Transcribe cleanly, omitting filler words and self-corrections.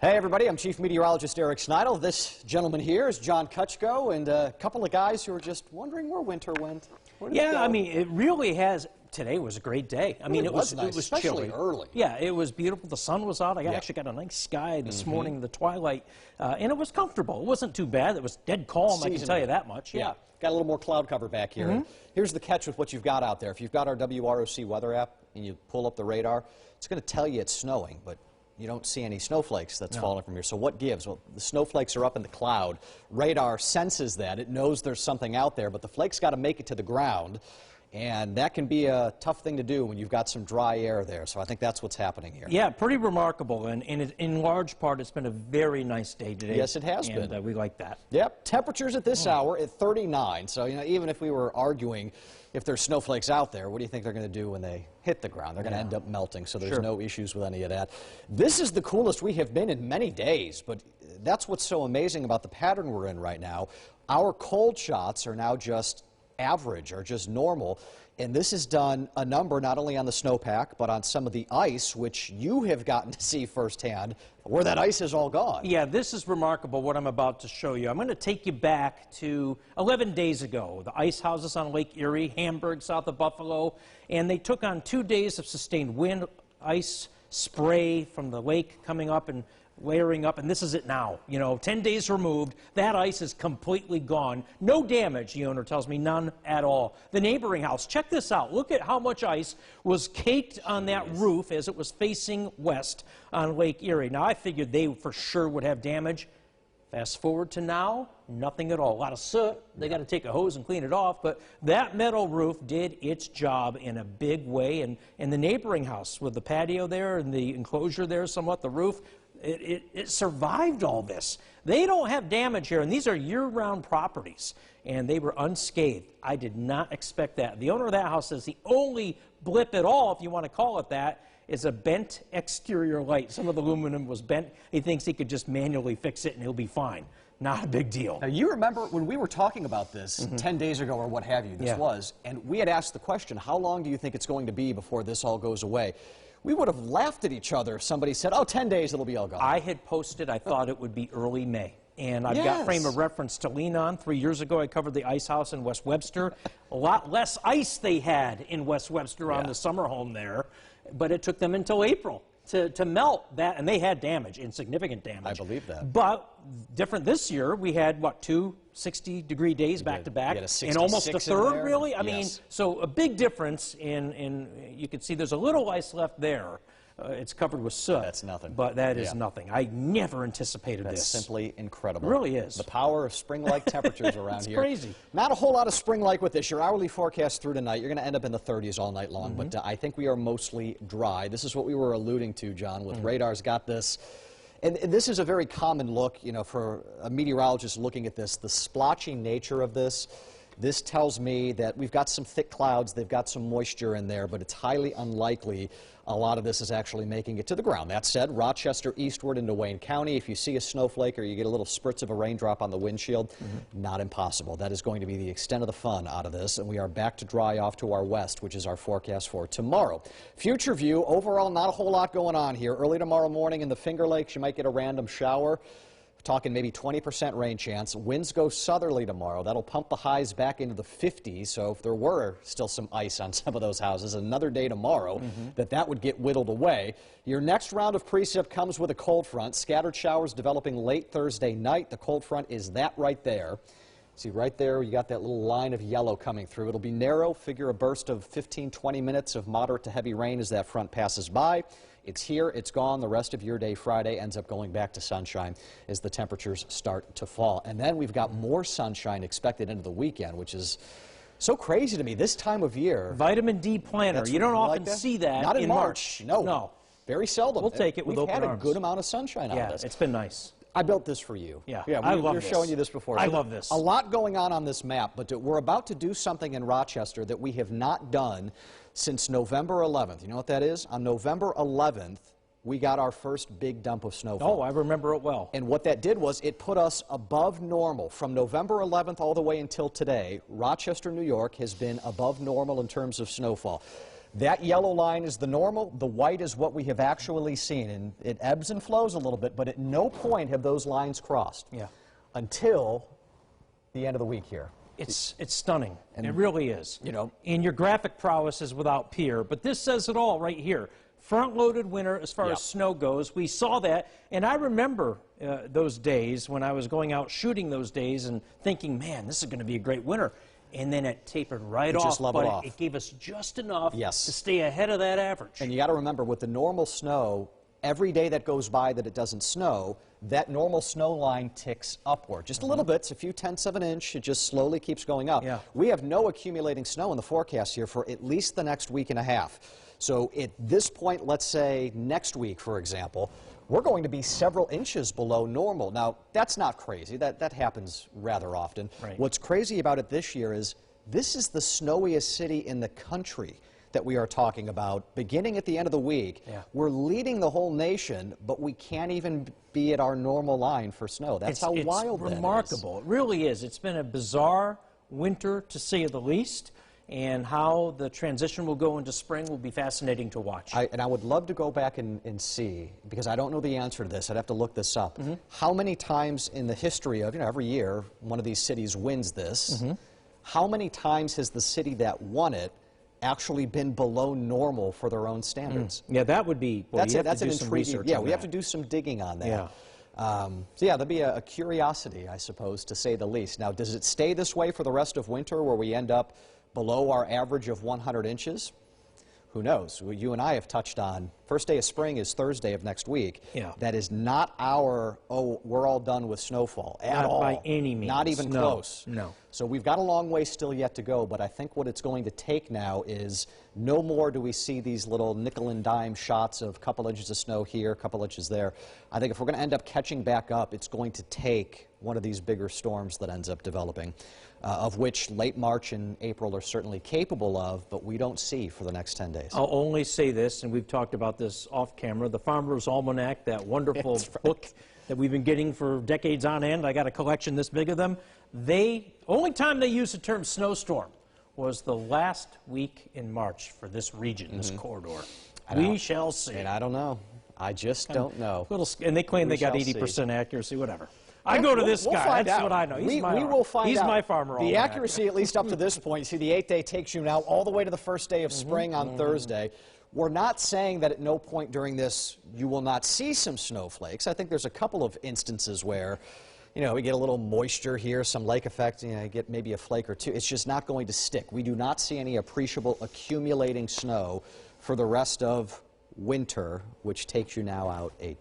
Hey everybody, I'm Chief Meteorologist Eric Schneidel. This gentleman here is John Kutchko, and a couple of guys who are just wondering where winter went. Yeah, I mean, it really has. Today was a great day. I mean, it was nice, chilly. especially early. Yeah, it was beautiful. The sun was out. I actually got a nice sky this morning in the twilight, and it was comfortable. It wasn't too bad. It was dead calm, I can tell you that much. Yeah, got a little more cloud cover back here. Here's the catch with what you've got out there. If you've got our WROC weather app and you pull up the radar, it's going to tell you it's snowing, but you don't see any snowflakes that's falling from here. So what gives? Well, the snowflakes are up in the cloud. Radar senses that. It knows there's something out there, but the flakes got to make it to the ground. And that can be a tough thing to do when you've got some dry air there. So I think that's what's happening here. Yeah, pretty remarkable. And in large part, it's been a very nice day today. Yes, it has been. And we like that. Yep. Temperatures at this hour at 39. So, you know, even if we were arguing if there's snowflakes out there, what do you think they're going to do when they hit the ground? They're going to end up melting, so there's no issues with any of that. This is the coolest we have been in many days, but that's what's so amazing about the pattern we're in right now. Our cold shots are now just average, or just normal, and this has done a number not only on the snowpack, but on some of the ice, which you have gotten to see firsthand, where that ice is all gone. Yeah, this is remarkable, what I'm about to show you. I'm going to take you back to 11 days ago. The ice houses on Lake Erie, Hamburg, south of Buffalo, and they took on 2 days of sustained wind, ice, spray from the lake coming up and layering up, and this is it now. You know, 10 days removed, that ice is completely gone. No damage, the owner tells me, none at all. The neighboring house, check this out. Look at how much ice was caked on that roof as it was facing west on Lake Erie. Now, I figured they for sure would have damage. Fast forward to now, nothing at all. A lot of soot. They got to take a hose and clean it off, but that metal roof did its job in a big way, and the neighboring house with the patio there and the enclosure there somewhat, the roof, it survived all this. They don't have damage here, and these are year-round properties, and they were unscathed. I did not expect that. The owner of that house says the only blip at all, if you want to call it that, is a bent exterior light. Some of the aluminum was bent. He thinks he could just manually fix it, and he'll be fine. Not a big deal. Now, you remember when we were talking about this 10 days ago or what have you, this was, and we had asked the question, how long do you think it's going to be before this all goes away? We would have laughed at each other if somebody said, oh, 10 days, it'll be all gone. I had posted, I thought it would be early May. And I've got frame of reference to lean on. 3 years ago, I covered the ice house in West Webster. A lot less ice they had in West Webster on the summer home there, but it took them until April to melt that, and they had damage, insignificant damage. I believe that. But different this year, we had, what, 2 60-degree days back-to-back, and almost a third, really? I mean, so a big difference in you can see there's a little ice left there. It's covered with soot. That's nothing. But that is nothing. I never anticipated this. That's simply incredible. It really is. The power of spring-like temperatures around here. It's crazy. Not a whole lot of spring-like with this. Your hourly forecast through tonight, you're going to end up in the 30s all night long, but I think we are mostly dry. This is what we were alluding to, John, with radar's got this. And this is a very common look, you know, for a meteorologist looking at this, the splotchy nature of this. This tells me that we've got some thick clouds, they've got some moisture in there, but it's highly unlikely a lot of this is actually making it to the ground. That said, Rochester eastward into Wayne County, if you see a snowflake or you get a little spritz of a raindrop on the windshield, not impossible. That is going to be the extent of the fun out of this, and we are back to dry off to our west, which is our forecast for tomorrow. Future view, overall not a whole lot going on here. Early tomorrow morning in the Finger Lakes, you might get a random shower. Talking maybe 20% rain chance. Winds go southerly tomorrow. That'll pump the highs back into the 50s. So if there were still some ice on some of those houses, another day tomorrow that would get whittled away. Your next round of precip comes with a cold front. Scattered showers developing late Thursday night. The cold front is that right there. See right there, you got that little line of yellow coming through. It'll be narrow. Figure a burst of 15-20 minutes of moderate to heavy rain as that front passes by. It's here, it's gone. The rest of your day Friday ends up going back to sunshine as the temperatures start to fall. And then we've got more sunshine expected into the weekend, which is so crazy to me this time of year. Vitamin D planter. You don't often see that. Not in March. No. Very seldom. We'll take it with open arms. We've had a good amount of sunshine out of this. It's been nice. I built this for you. Yeah, I love this. We were showing you this before. I love this. A lot going on this map, but we're about to do something in Rochester that we have not done since November 11th. You know what that is? On November 11th, we got our first big dump of snowfall. Oh, I remember it well. And what that did was it put us above normal. From November 11th all the way until today, Rochester, New York has been above normal in terms of snowfall. That yellow line is the normal. The white is what we have actually seen. And it ebbs and flows a little bit, but at no point have those lines crossed until the end of the week here. It's stunning. And it really is. You know, and your graphic prowess is without peer. But this says it all right here. Front-loaded winter as far as snow goes. We saw that, and I remember those days when I was going out shooting those days and thinking, man, this is going to be a great winter. And then it tapered right off, just leveled off. It gave us just enough to stay ahead of that average. And you got to remember, with the normal snow, every day that goes by that it doesn't snow, that normal snow line ticks upward. Just a little bit, it's a few tenths of an inch, it just slowly keeps going up. We have no accumulating snow in the forecast here for at least the next week and a half. So at this point, let's say next week, for example, we're going to be several inches below normal. Now, that's not crazy. That happens rather often. What's crazy about it this year is this is the snowiest city in the country that we are talking about, beginning at the end of the week. We're leading the whole nation, but we can't even be at our normal line for snow. That's how wild that is. It's remarkable. It really is. It's been a bizarre winter, to say the least. And how the transition will go into spring will be fascinating to watch. And I would love to go back and see, because I don't know the answer to this. I'd have to look this up. How many times in the history of, every year one of these cities wins this, how many times has the city that won it actually been below normal for their own standards? Yeah, that would be, well, that's an intriguing, we have to do some digging on that. So yeah, there'll be a curiosity, I suppose, to say the least. Now, does it stay this way for the rest of winter, where we end up below our average of 100 inches? Who knows? Well, you and I have touched on, first day of spring is Thursday of next week. That is not our, we're all done with snowfall at all. Not by any means. Not even close. No. So we've got a long way still yet to go, but I think what it's going to take now is no more do we see these little nickel and dime shots of a couple inches of snow here, a couple inches there. I think if we're going to end up catching back up, it's going to take one of these bigger storms that ends up developing, of which late March and April are certainly capable of, but we don't see for the next 10 days. I'll only say this, and we've talked about this off camera, the Farmer's Almanac, that wonderful book that we've been getting for decades on end. I got a collection this big of them. Only time they used the term snowstorm was the last week in March for this region, this corridor. We shall see. And I don't know. I just don't know. And they claim they got 80% accuracy, whatever. I go to this guy. That's what I know. We will find out. He's my farmer. The accuracy, at least up to this point, you see the 8-day takes you now all the way to the first day of spring on Thursday. We're not saying that at no point during this you will not see some snowflakes. I think there's a couple of instances where, we get a little moisture here, some lake effect, you get maybe a flake or two. It's just not going to stick. We do not see any appreciable accumulating snow for the rest of winter, which takes you now out 8 days.